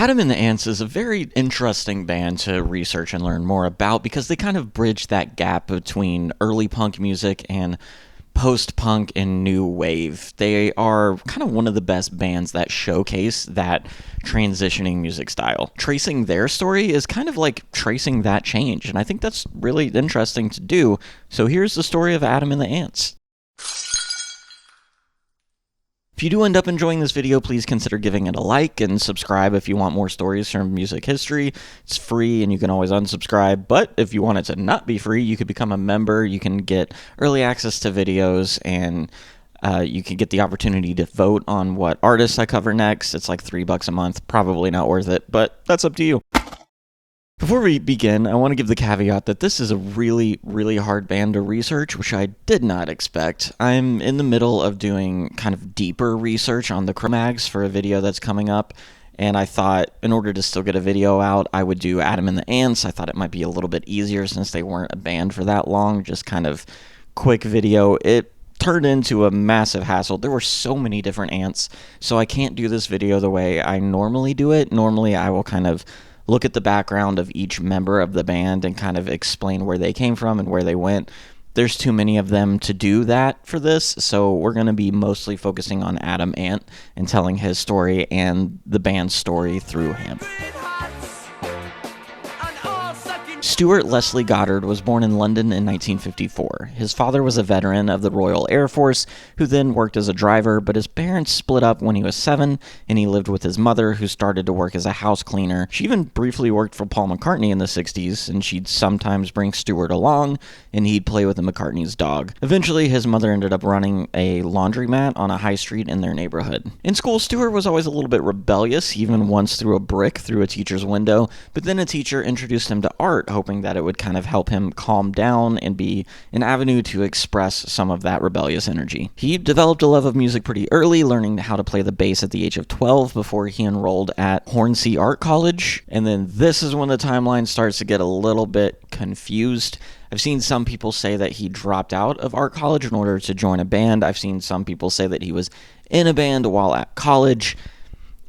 Adam and the Ants is a very interesting band to research and learn more about because they kind of bridge that gap between early punk music and post-punk and new wave. They are kind of one of the best bands that showcase that transitioning music style. Tracing their story is kind of like tracing that change, and I think that's really interesting to do. So here's the story of Adam and the Ants. If you do end up enjoying this video, please consider giving it a like and subscribe if you want more stories from music history. It's free and you can always unsubscribe, but if you want it to not be free, you could become a member. You can get early access to videos and you can get the opportunity to vote on what artists I cover next. It's like $3 a month, probably not worth it, but that's up to you. Before we begin, I want to give the caveat that this is a really, really hard band to research, which I did not expect. I'm in the middle of doing kind of deeper research on the Cro-Mags for a video that's coming up, and I thought in order to still get a video out, I would do Adam and the Ants. I thought it might be a little bit easier since they weren't a band for that long, just kind of quick video. It turned into a massive hassle. There were so many different ants, so I can't do this video the way I normally do it. Normally, I will kind of look at the background of each member of the band and kind of explain where they came from and where they went. There's too many of them to do that for this, so we're going to be mostly focusing on Adam Ant and telling his story and the band's story through him. Stuart Leslie Goddard was born in London in 1954. His father was a veteran of the Royal Air Force, who then worked as a driver, but his parents split up when he was 7, and he lived with his mother, who started to work as a house cleaner. She even briefly worked for Paul McCartney in the 60s, and she'd sometimes bring Stuart along, and he'd play with the McCartney's dog. Eventually, his mother ended up running a laundromat on a high street in their neighborhood. In school, Stuart was always a little bit rebellious. He even once threw a brick through a teacher's window, but then a teacher introduced him to art, hoping that it would kind of help him calm down and be an avenue to express some of that rebellious energy. He developed a love of music pretty early, learning how to play the bass at the age of 12 before he enrolled at Hornsey Art College. And then this is when the timeline starts to get a little bit confused. I've seen some people say that he dropped out of art college in order to join a band. I've seen some people say that he was in a band while at college.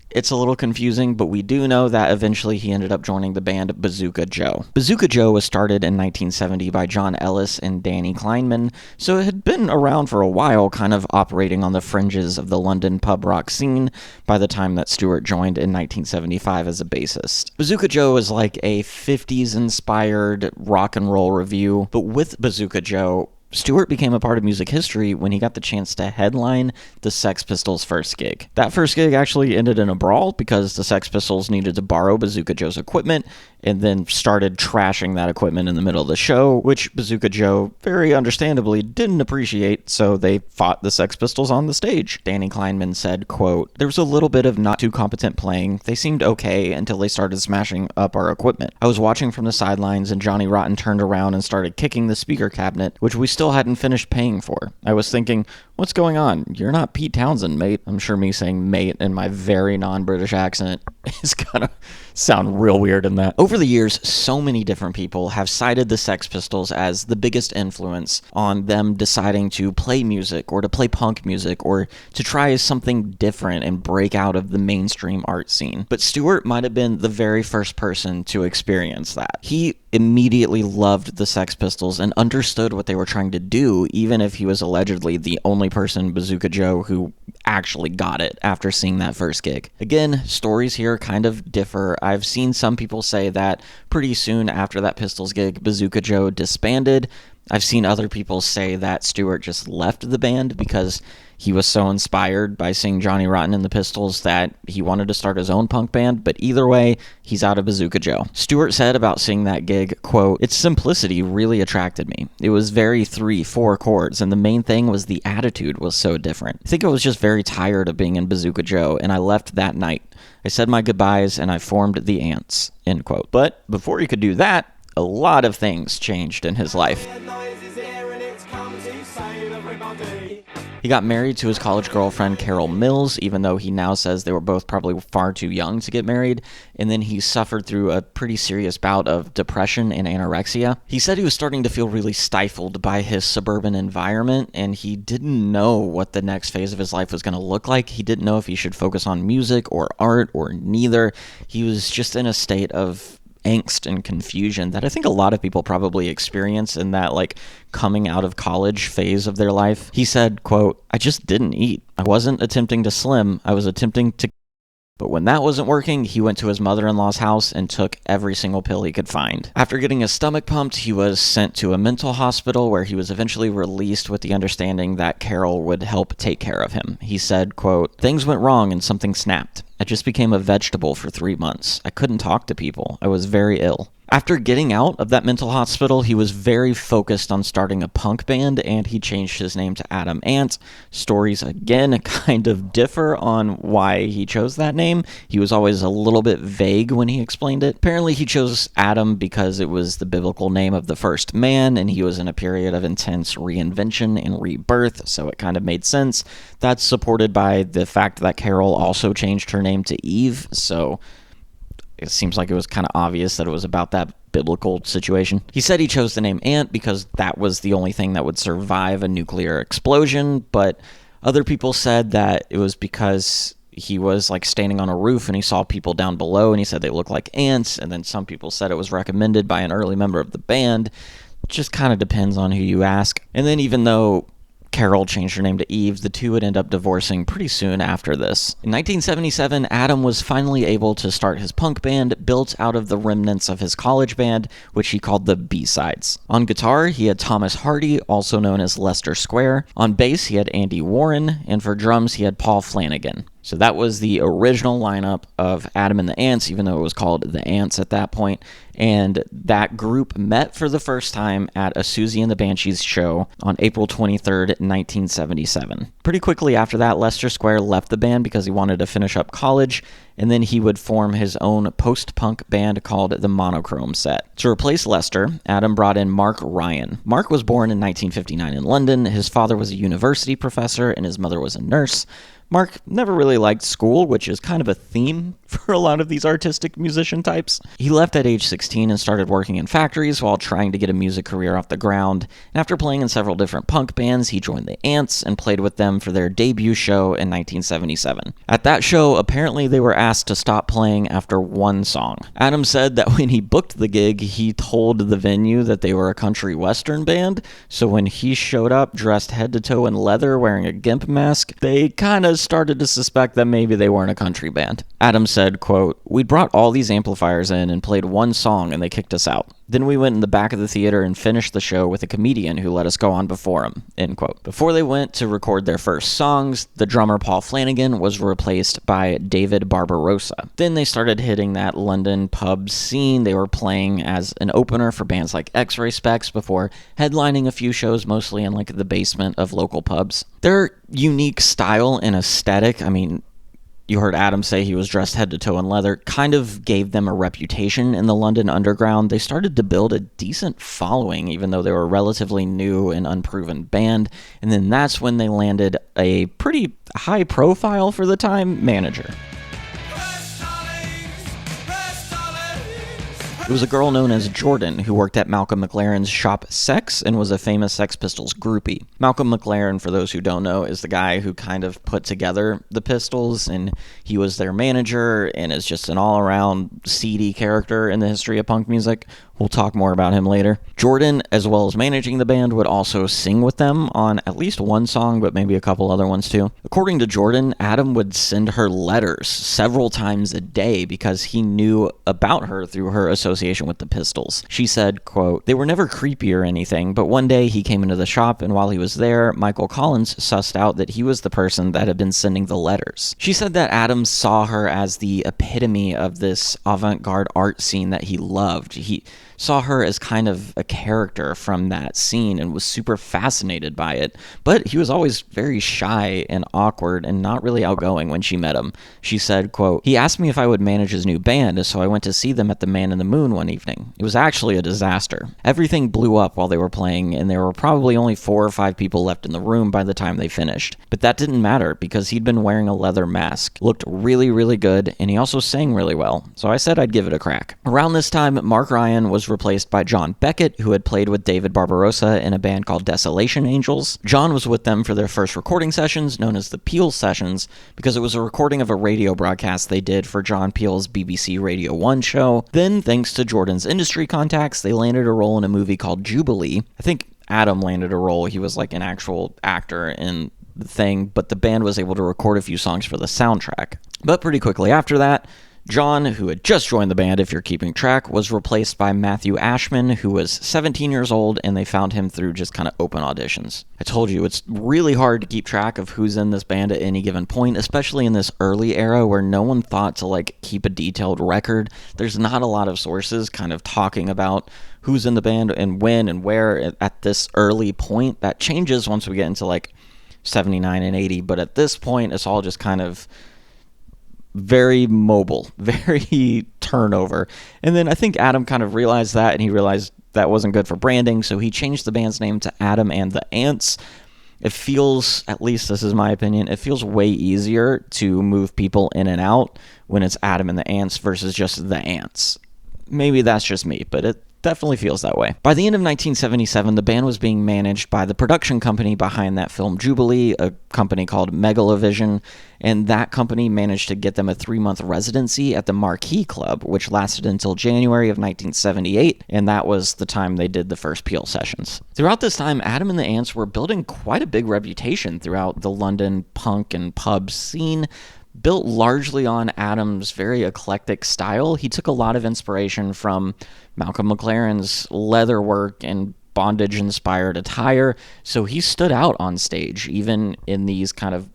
It's a little confusing, but we do know that eventually he ended up joining the band Bazooka Joe. Bazooka Joe was started in 1970 by John Ellis and Danny Kleinman, so it had been around for a while, kind of operating on the fringes of the London pub rock scene by the time that Stuart joined in 1975 as a bassist. Bazooka Joe is like a 50s-inspired rock and roll revue, but with Bazooka Joe, Stuart became a part of music history when he got the chance to headline the Sex Pistols' first gig. That first gig actually ended in a brawl because the Sex Pistols needed to borrow Bazooka Joe's equipment and then started trashing that equipment in the middle of the show, which Bazooka Joe very understandably didn't appreciate, so they fought the Sex Pistols on the stage. Danny Kleinman said, quote, "There was a little bit of not too competent playing. They seemed okay until they started smashing up our equipment. I was watching from the sidelines and Johnny Rotten turned around and started kicking the speaker cabinet, which we still hadn't finished paying for. I was thinking, what's going on? You're not Pete Townsend, mate." I'm sure me saying mate in my very non-British accent is gonna sound real weird in that. Over the years, so many different people have cited the Sex Pistols as the biggest influence on them deciding to play music or to play punk music or to try something different and break out of the mainstream art scene. But Stuart might have been the very first person to experience that. He immediately loved the Sex Pistols and understood what they were trying to do, even if he was allegedly the only person, Bazooka Joe, who actually got it after seeing that first gig. Again, stories here kind of differ. I've seen some people say that pretty soon after that Pistols gig, Bazooka Joe disbanded. I've seen other people say that Stuart just left the band because he was so inspired by seeing Johnny Rotten and the Pistols that he wanted to start his own punk band, but either way, he's out of Bazooka Joe. Stuart said about seeing that gig, quote, "Its simplicity really attracted me. It was very 3-4 chords, and the main thing was the attitude was so different. I think I was just very tired of being in Bazooka Joe, and I left that night. I said my goodbyes, and I formed the Ants," end quote. But before he could do that, a lot of things changed in his life. He got married to his college girlfriend, Carol Mills, even though he now says they were both probably far too young to get married. And then he suffered through a pretty serious bout of depression and anorexia. He said he was starting to feel really stifled by his suburban environment, and he didn't know what the next phase of his life was going to look like. He didn't know if he should focus on music or art or neither. He was just in a state of angst and confusion that I think a lot of people probably experience in that coming out of college phase of their life. He said, quote, "I just didn't eat. I wasn't attempting to slim. I was attempting to..." But when that wasn't working, he went to his mother-in-law's house and took every single pill he could find. After getting his stomach pumped, he was sent to a mental hospital where he was eventually released with the understanding that Carol would help take care of him. He said, quote, "Things went wrong and something snapped. I just became a vegetable for 3 months. I couldn't talk to people. I was very ill." After getting out of that mental hospital, he was very focused on starting a punk band, and he changed his name to Adam Ant. Stories, again, kind of differ on why he chose that name. He was always a little bit vague when he explained it. Apparently, he chose Adam because it was the biblical name of the first man, and he was in a period of intense reinvention and rebirth, so it kind of made sense. That's supported by the fact that Carol also changed her name to Eve, so it seems like it was kind of obvious that it was about that biblical situation. He said he chose the name Ant because that was the only thing that would survive a nuclear explosion, but other people said that it was because he was standing on a roof and he saw people down below and he said they looked like ants, and then some people said it was recommended by an early member of the band. Just kind of depends on who you ask. And then even though Carol changed her name to Eve, the two would end up divorcing pretty soon after this. In 1977, Adam was finally able to start his punk band, built out of the remnants of his college band, which he called the B-Sides. On guitar, he had Thomas Hardy, also known as Lester Square. On bass, he had Andy Warren, and for drums, he had Paul Flanagan. So that was the original lineup of Adam and the Ants, even though it was called the Ants at that point. And that group met for the first time at a Susie and the Banshees show on April 23rd, 1977. Pretty quickly after that, Lester Square left the band because he wanted to finish up college, and then he would form his own post-punk band called the Monochrome Set. To replace Lester, Adam brought in Mark Ryan. Mark was born in 1959 in London. His father was a university professor, and his mother was a nurse. Mark never really liked school, which is kind of a theme for a lot of these artistic musician types. He left at age 16 and started working in factories while trying to get a music career off the ground. And after playing in several different punk bands, he joined the Ants and played with them for their debut show in 1977. At that show, apparently they were asked to stop playing after one song. Adam said that when he booked the gig, he told the venue that they were a country western band, so when he showed up dressed head to toe in leather wearing a gimp mask, they kind of started to suspect that maybe they weren't a country band. Adam said, quote, "We brought all these amplifiers in and played one song and they kicked us out. Then we went in the back of the theater and finished the show with a comedian who let us go on before him," end quote. Before they went to record their first songs, the drummer Paul Flanagan was replaced by David Barbarossa. Then they started hitting that London pub scene. They were playing as an opener for bands like X-Ray Specs before headlining a few shows mostly in the basement of local pubs. Their unique style and aesthetic, you heard Adam say he was dressed head to toe in leather, kind of gave them a reputation in the London underground. They started to build a decent following, even though they were a relatively new and unproven band. And then that's when they landed a pretty high profile for the time manager. It was a girl known as Jordan who worked at Malcolm McLaren's shop Sex and was a famous Sex Pistols groupie. Malcolm McLaren, for those who don't know, is the guy who kind of put together the Pistols, and he was their manager and is just an all-around seedy character in the history of punk music. We'll talk more about him later. Jordan, as well as managing the band, would also sing with them on at least one song, but maybe a couple other ones too. According to Jordan, Adam would send her letters several times a day because he knew about her through her association with the Pistols. She said, quote, "They were never creepy or anything, but one day he came into the shop, and while he was there, Michael Collins sussed out that he was the person that had been sending the letters." She said that Adam saw her as the epitome of this avant-garde art scene that he loved. He saw her as kind of a character from that scene and was super fascinated by it, but he was always very shy and awkward and not really outgoing when she met him. She said, quote, "He asked me if I would manage his new band, so I went to see them at the Man in the Moon Moon one evening. It was actually a disaster. Everything blew up while they were playing, and there were probably only 4 or 5 people left in the room by the time they finished. But that didn't matter because he'd been wearing a leather mask, looked really, really good, and he also sang really well, so I said I'd give it a crack. Around this time, Mark Ryan was replaced by John Beckett, who had played with David Barbarossa in a band called Desolation Angels. John was with them for their first recording sessions, known as the Peel Sessions, because it was a recording of a radio broadcast they did for John Peel's BBC Radio 1 show. Then, thanks to Jordan's industry contacts, they landed a role in a movie called Jubilee. I think Adam landed a role. He was like an actual actor in the thing, but the band was able to record a few songs for the soundtrack. But pretty quickly after that, John, who had just joined the band, if you're keeping track, was replaced by Matthew Ashman, who was 17 years old, and they found him through just kind of open auditions. I told you, it's really hard to keep track of who's in this band at any given point, especially in this early era where no one thought to, keep a detailed record. There's not a lot of sources kind of talking about who's in the band and when and where at this early point. That changes once we get into, 79 and 80, but at this point, it's all just kind of very mobile, very turnover. And then I think Adam kind of realized that, and he realized that wasn't good for branding, so he changed the band's name to Adam and the Ants. It feels, at least this is my opinion, it feels way easier to move people in and out when it's Adam and the Ants versus just the Ants. Maybe that's just me, but it definitely feels that way. By the end of 1977, the band was being managed by the production company behind that film Jubilee, a company called Megalovision, and that company managed to get them a 3-month residency at the Marquee Club, which lasted until January of 1978, and that was the time they did the first Peel sessions. Throughout this time, Adam and the Ants were building quite a big reputation throughout the London punk and pub scene. Built largely on Adam's very eclectic style, he took a lot of inspiration from Malcolm McLaren's leatherwork and bondage-inspired attire, so he stood out on stage, even in these kind of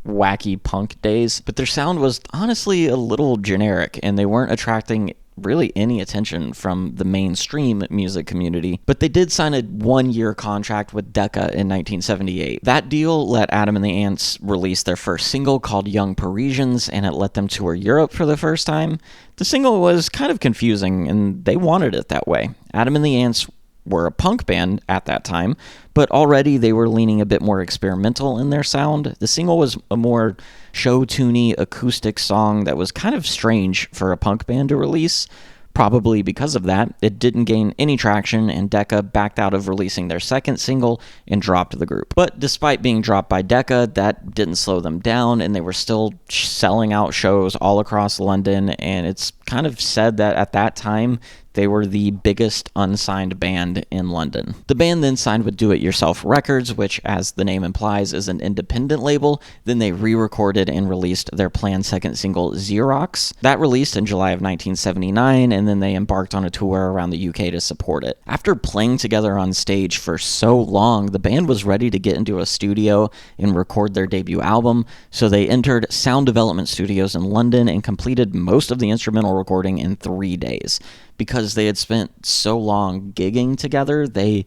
wacky punk days. But their sound was honestly a little generic, and they weren't attracting really any attention from the mainstream music community, but they did sign a 1-year contract with Decca in 1978. That deal let Adam and the Ants release their first single called Young Parisians, and it let them tour Europe for the first time. The single was kind of confusing, and they wanted it that way. Adam and the Ants were a punk band at that time, but already they were leaning a bit more experimental in their sound. The single was a more show-tuney acoustic song that was kind of strange for a punk band to release. Probably because of that, it didn't gain any traction, and Decca backed out of releasing their second single and dropped the group. But despite being dropped by Decca, that didn't slow them down, and they were still selling out shows all across London, and it's kind of said that at that time, they were the biggest unsigned band in London. The band then signed with Do It Yourself Records, which, as the name implies, is an independent label. Then they re-recorded and released their planned second single, Xerox. That released in July of 1979, and then they embarked on a tour around the UK to support it. After playing together on stage for so long, the band was ready to get into a studio and record their debut album, so they entered Sound Development Studios in London and completed most of the instrumental recording in 3 days. Because they had spent so long gigging together, they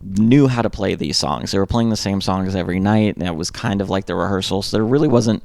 knew how to play these songs. They were playing the same songs every night, and it was kind of like the rehearsal, so there really wasn't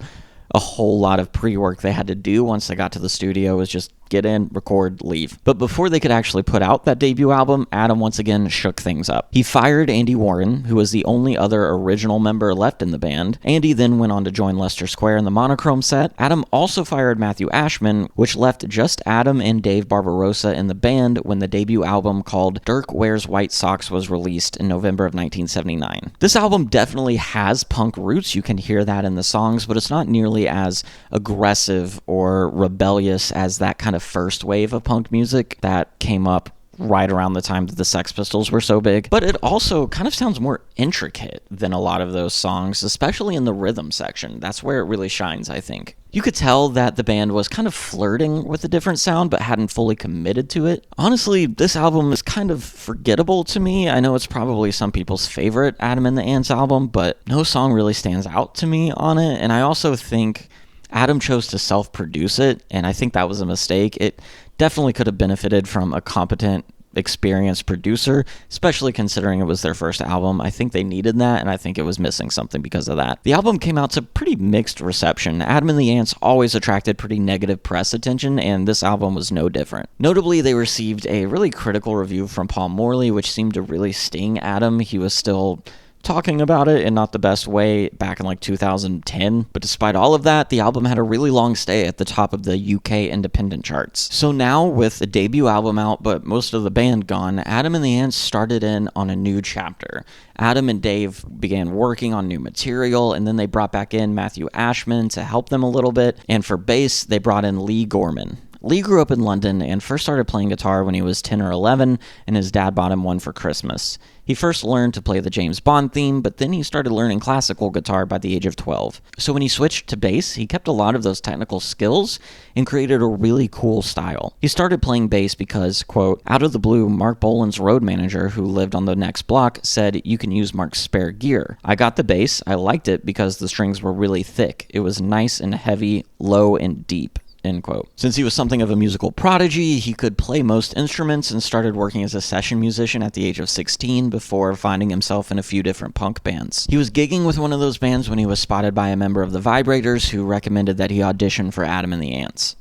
a whole lot of pre-work they had to do once they got to the studio. It was just get in, record, leave. But before they could actually put out that debut album, Adam once again shook things up. He fired Andy Warren, who was the only other original member left in the band. Andy then went on to join Leicester Square in the Monochrome set. Adam also fired Matthew Ashman, which left just Adam and Dave Barbarossa in the band when the debut album called Dirk Wears White Socks was released in November of 1979. This album definitely has punk roots, you can hear that in the songs, but it's not nearly as aggressive or rebellious as that kind of first wave of punk music that came up right around the time that the Sex Pistols were so big. But it also kind of sounds more intricate than a lot of those songs, especially in the rhythm section. That's where it really shines, I think. You could tell that the band was kind of flirting with a different sound but hadn't fully committed to it. Honestly, this album is kind of forgettable to me. I know it's probably some people's favorite Adam and the Ants album, but no song really stands out to me on it. And I also think Adam chose to self-produce it, and I think that was a mistake. It definitely could have benefited from a competent experienced producer, especially considering it was their first album. I think they needed that, and I think it was missing something because of that. The album came out to pretty mixed reception. Adam and the Ants always attracted pretty negative press attention, and this album was no different. Notably, they received a really critical review from Paul Morley, which seemed to really sting Adam. He was still talking about it in not the best way back in like 2010, but despite all of that, the album had a really long stay at the top of the UK independent charts. So now, with the debut album out but most of the band gone, Adam and the Ants started in on a new chapter. Adam and Dave began working on new material, and then they brought back in Matthew Ashman to help them a little bit, and for bass, they brought in Lee Gorman. Lee grew up in London and first started playing guitar when he was 10 or 11, and his dad bought him one for Christmas. He first learned to play the James Bond theme, but then he started learning classical guitar by the age of 12. So when he switched to bass, he kept a lot of those technical skills and created a really cool style. He started playing bass because, quote, out of the blue, Mark Bolan's road manager, who lived on the next block, said, "You can use Mark's spare gear." I got the bass. I liked it because the strings were really thick. It was nice and heavy, low and deep. End quote. Since he was something of a musical prodigy, he could play most instruments and started working as a session musician at the age of 16 before finding himself in a few different punk bands. He was gigging with one of those bands when he was spotted by a member of the Vibrators who recommended that he audition for Adam and the Ants.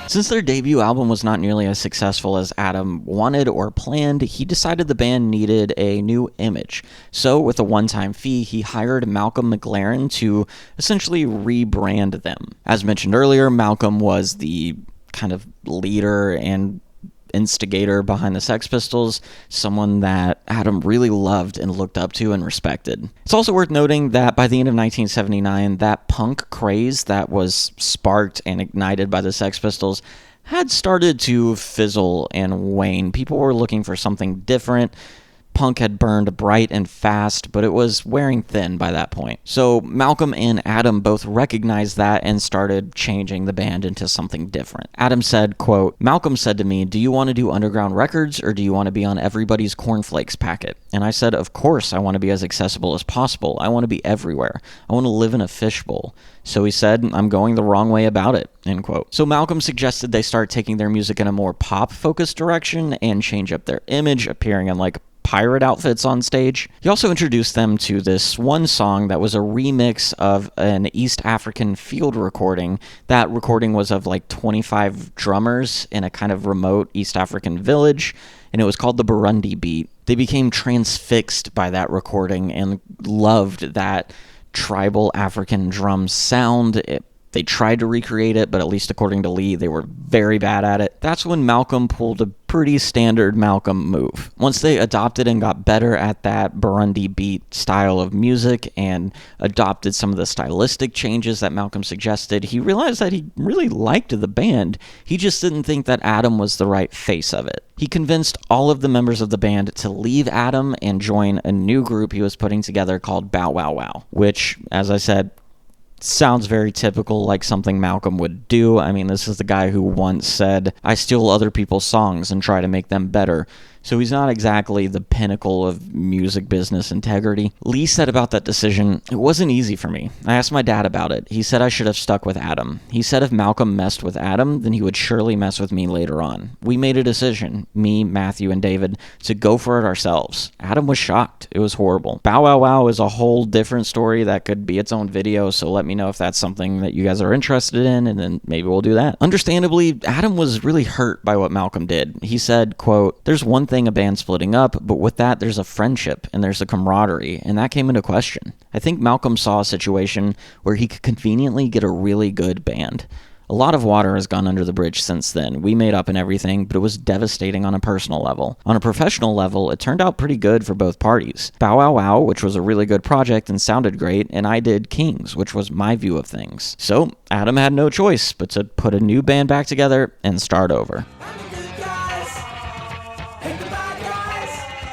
Since their debut album was not nearly as successful as Adam wanted or planned, he decided the band needed a new image. So, with a one-time fee, he hired Malcolm McLaren to essentially rebrand them. As mentioned earlier, Malcolm was the kind of leader and instigator behind the Sex Pistols, someone that Adam really loved and looked up to and respected. It's also worth noting that by the end of 1979, that punk craze that was sparked and ignited by the Sex Pistols had started to fizzle and wane. People were looking for something different. Punk had burned bright and fast, but it was wearing thin by that point. So Malcolm and Adam both recognized that and started changing the band into something different. Adam said, quote, "Malcolm said to me, 'Do you want to do underground records or do you want to be on everybody's cornflakes packet?' And I said, 'Of course I want to be as accessible as possible. I want to be everywhere. I want to live in a fishbowl.' So he said, 'I'm going the wrong way about it,' end quote. So Malcolm suggested they start taking their music in a more pop-focused direction and change up their image, appearing in like pirate outfits on stage. He also introduced them to this one song that was a remix of an East African field recording. That recording was of like 25 drummers in a kind of remote East African village, and it was called the Burundi beat. They became transfixed by that recording and loved that tribal African drum sound. They tried to recreate it, but at least according to Lee, they were very bad at it. That's when Malcolm pulled a pretty standard Malcolm move. Once they adopted and got better at that Burundi beat style of music and adopted some of the stylistic changes that Malcolm suggested, he realized that he really liked the band. He just didn't think that Adam was the right face of it. He convinced all of the members of the band to leave Adam and join a new group he was putting together called Bow Wow Wow, which, as I said, sounds very typical, like something Malcolm would do. I mean, this is the guy who once said, "I steal other people's songs and try to make them better." So he's not exactly the pinnacle of music business integrity. Lee said about that decision, "It wasn't easy for me. I asked my dad about it. He said I should have stuck with Adam. He said if Malcolm messed with Adam, then he would surely mess with me later on. We made a decision, me, Matthew, and David, to go for it ourselves. Adam was shocked. It was horrible." Bow Wow Wow is a whole different story that could be its own video, so let me know if that's something that you guys are interested in, and then maybe we'll do that. Understandably, Adam was really hurt by what Malcolm did. He said, quote, "There's one thing a band splitting up, but with that there's a friendship and there's a camaraderie, and that came into question. I think Malcolm saw a situation where he could conveniently get a really good band. A lot of water has gone under the bridge since then. We made up and everything, but it was devastating on a personal level. On a professional level, it turned out pretty good for both parties. Bow Wow Wow, which was a really good project and sounded great, and I did Kings, which was my view of things. So Adam had no choice but to put a new band back together and start over."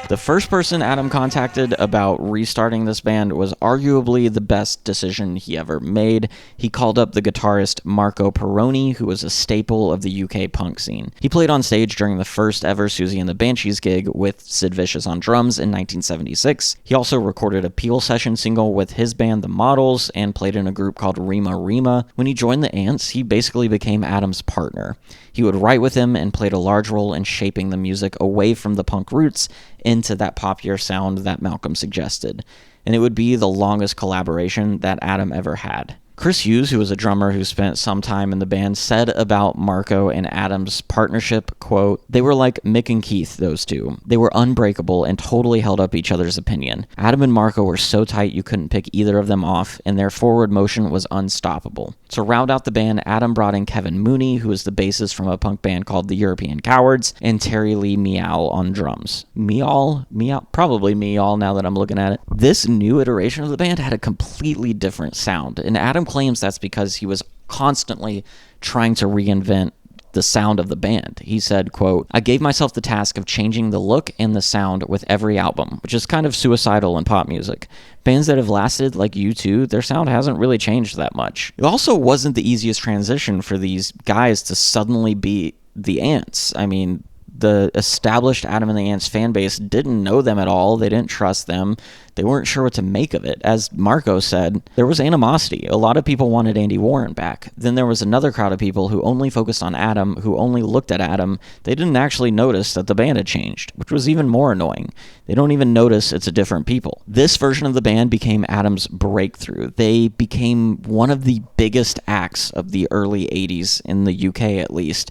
The first person Adam contacted about restarting this band was arguably the best decision he ever made. He called up the guitarist Marco Perroni, who was a staple of the UK punk scene. He played on stage during the first ever Susie and the Banshees gig with Sid Vicious on drums in 1976. He also recorded a Peel session single with his band The Models and played in a group called Rima Rima. When he joined the Ants, he basically became Adam's partner. He would write with him and played a large role in shaping the music away from the punk roots into that popular sound that Malcolm suggested. And it would be the longest collaboration that Adam ever had. Chris Hughes, who was a drummer who spent some time in the band, said about Marco and Adam's partnership, quote, "They were like Mick and Keith, those two. They were unbreakable and totally held up each other's opinion. Adam and Marco were so tight you couldn't pick either of them off, and their forward motion was unstoppable." To round out the band, Adam brought in Kevin Mooney, who is the bassist from a punk band called the European Cowards, and Terry Lee Meow on drums. Meow? Probably Meow now that I'm looking at it. This new iteration of the band had a completely different sound, and Adam claims that's because he was constantly trying to reinvent the sound of the band. He said, quote, "I gave myself the task of changing the look and the sound with every album, which is kind of suicidal in pop music. Bands that have lasted, like U2, their sound hasn't really changed that much." It also wasn't the easiest transition for these guys to suddenly be the Ants. I mean, the established Adam and the Ants fan base didn't know them at all. They didn't trust them. They weren't sure what to make of it. As Marco said, there was animosity. A lot of people wanted Andy Warren back. Then there was another crowd of people who only focused on Adam, who only looked at Adam. They didn't actually notice that the band had changed, which was even more annoying. They don't even notice it's a different people. This version of the band became Adam's breakthrough. They became one of the biggest acts of the early 80s, in the UK at least.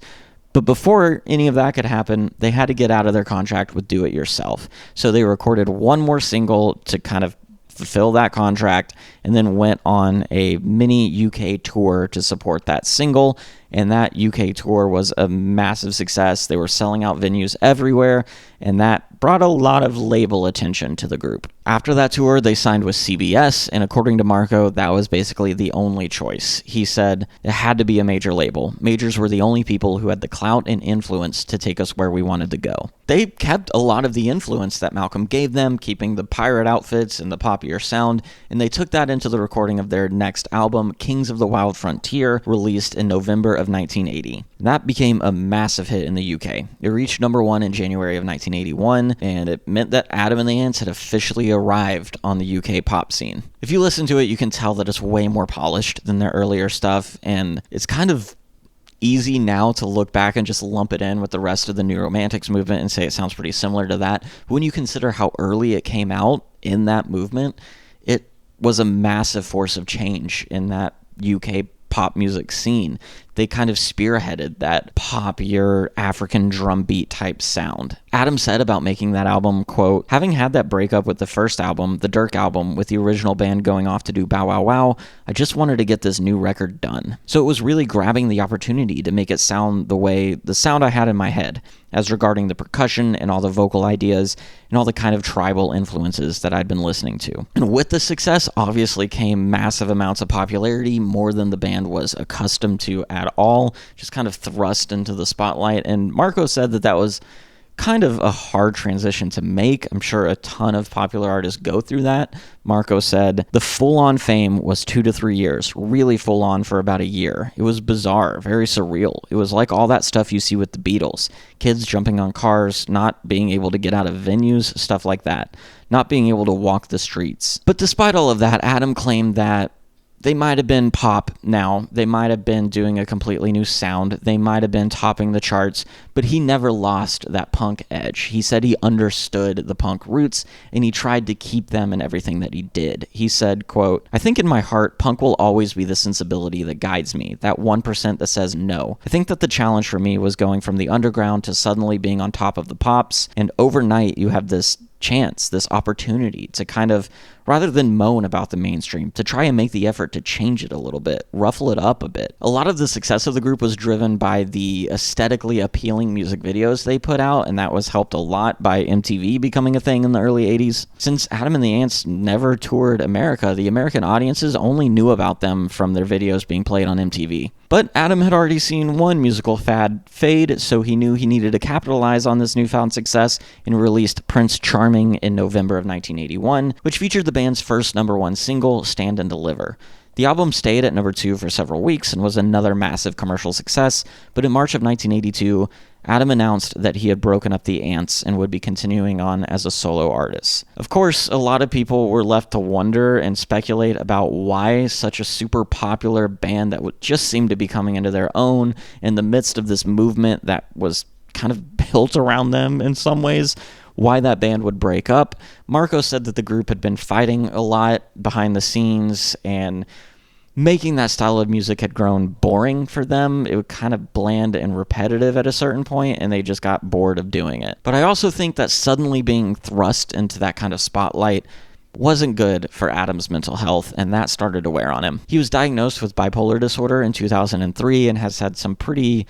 But before any of that could happen, they had to get out of their contract with Do It Yourself. So they recorded one more single to kind of fulfill that contract, and then went on a mini UK tour to support that single. And that UK tour was a massive success. They were selling out venues everywhere, and that brought a lot of label attention to the group. After that tour, they signed with CBS, and according to Marco, that was basically the only choice. He said it had to be a major label. Majors were the only people who had the clout and influence to take us where we wanted to go. They kept a lot of the influence that Malcolm gave them, keeping the pirate outfits and the poppier sound, and they took that into the recording of their next album, Kings of the Wild Frontier, released in November of 1980. That became a massive hit in the UK. It reached number 1 in January of 1981, and it meant that Adam and the Ants had officially arrived on the UK pop scene. If you listen to it, you can tell that it's way more polished than their earlier stuff, and it's kind of easy now to look back and just lump it in with the rest of the New Romantics movement and say it sounds pretty similar to that. But when you consider how early it came out in that movement, it was a massive force of change in that UK pop music scene. They kind of spearheaded that poppier African drum beat type sound. Adam said about making that album, quote, "Having had that breakup with the first album, the Dirk album, with the original band going off to do Bow Wow Wow, I just wanted to get this new record done." So it was really grabbing the opportunity to make it sound the sound I had in my head, as regarding the percussion and all the vocal ideas and all the kind of tribal influences that I'd been listening to. And with the success, obviously came massive amounts of popularity, more than the band was accustomed to at all, just kind of thrust into the spotlight. And Marco said that that was kind of a hard transition to make. I'm sure a ton of popular artists go through that. Marco said, "The full-on fame was 2 to 3 years, really full-on for about a year. It was bizarre, very surreal. It was like all that stuff you see with the Beatles. Kids jumping on cars, not being able to get out of venues, stuff like that. Not being able to walk the streets." But despite all of that, Adam claimed that they might have been pop now. They might have been doing a completely new sound. They might have been topping the charts, but he never lost that punk edge. He said he understood the punk roots, and he tried to keep them in everything that he did. He said, quote, "I think in my heart, punk will always be the sensibility that guides me, that 1% that says no. I think that the challenge for me was going from the underground to suddenly being on top of the pops, and overnight you have this chance, this opportunity to kind of, rather than moan about the mainstream, to try and make the effort to change it a little bit, ruffle it up a bit." A lot of the success of the group was driven by the aesthetically appealing music videos they put out, and that was helped a lot by MTV becoming a thing in the early 80s. Since Adam and the Ants never toured America, the American audiences only knew about them from their videos being played on MTV. But But Adam had already seen one musical fad fade, so he knew he needed to capitalize on this newfound success and released Prince Charming in November of 1981, which featured the band's first #1 single, Stand and Deliver. The album stayed at number 2 for several weeks and was another massive commercial success, but in March of 1982, Adam announced that he had broken up the Ants and would be continuing on as a solo artist. Of course, a lot of people were left to wonder and speculate about why such a super popular band that would just seem to be coming into their own in the midst of this movement that was kind of built around them in some ways, why that band would break up. Marco said that the group had been fighting a lot behind the scenes, and making that style of music had grown boring for them. It was kind of bland and repetitive at a certain point, and they just got bored of doing it. But I also think that suddenly being thrust into that kind of spotlight wasn't good for Adam's mental health, and that started to wear on him. He was diagnosed with bipolar disorder in 2003 and has had some pretty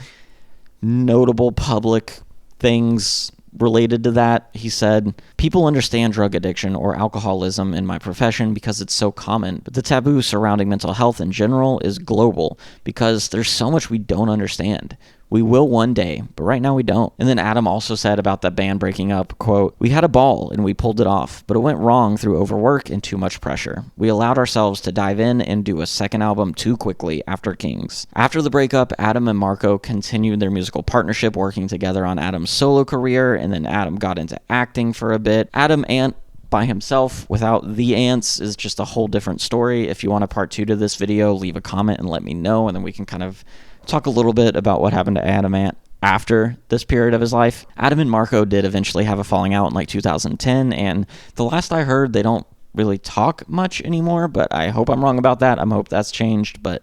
notable public things related to that. He said, "People understand drug addiction or alcoholism in my profession because it's so common, but the taboo surrounding mental health in general is global because there's so much we don't understand. We will one day, but right now we don't." And then Adam also said about that band breaking up, quote, "We had a ball and we pulled it off, but it went wrong through overwork and too much pressure. We allowed ourselves to dive in and do a second album too quickly after Kings." After the breakup, Adam and Marco continued their musical partnership, working together on Adam's solo career, and then Adam got into acting for a bit. Adam Ant by himself without the Ants is just a whole different story. If you want a part 2 to this video, leave a comment and let me know, and then we can kind of talk a little bit about what happened to Adam Ant after this period of his life. Adam and Marco did eventually have a falling out in like 2010, and the last I heard, they don't really talk much anymore, but I hope I'm wrong about that. I hope that's changed, but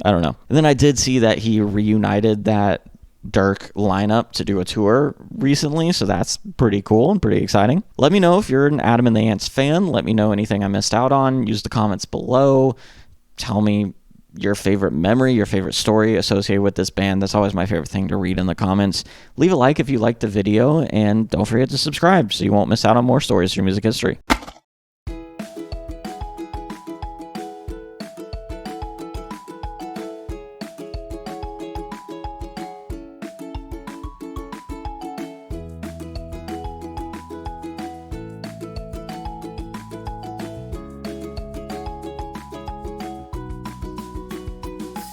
I don't know. And then I did see that he reunited that Dirk lineup to do a tour recently, so that's pretty cool and pretty exciting. Let me know if you're an Adam and the Ants fan. Let me know anything I missed out on. Use the comments below. Tell me your favorite memory, your favorite story associated with this band. That's always my favorite thing to read in the comments. Leave a like if you liked the video, and don't forget to subscribe so you won't miss out on more stories through music history.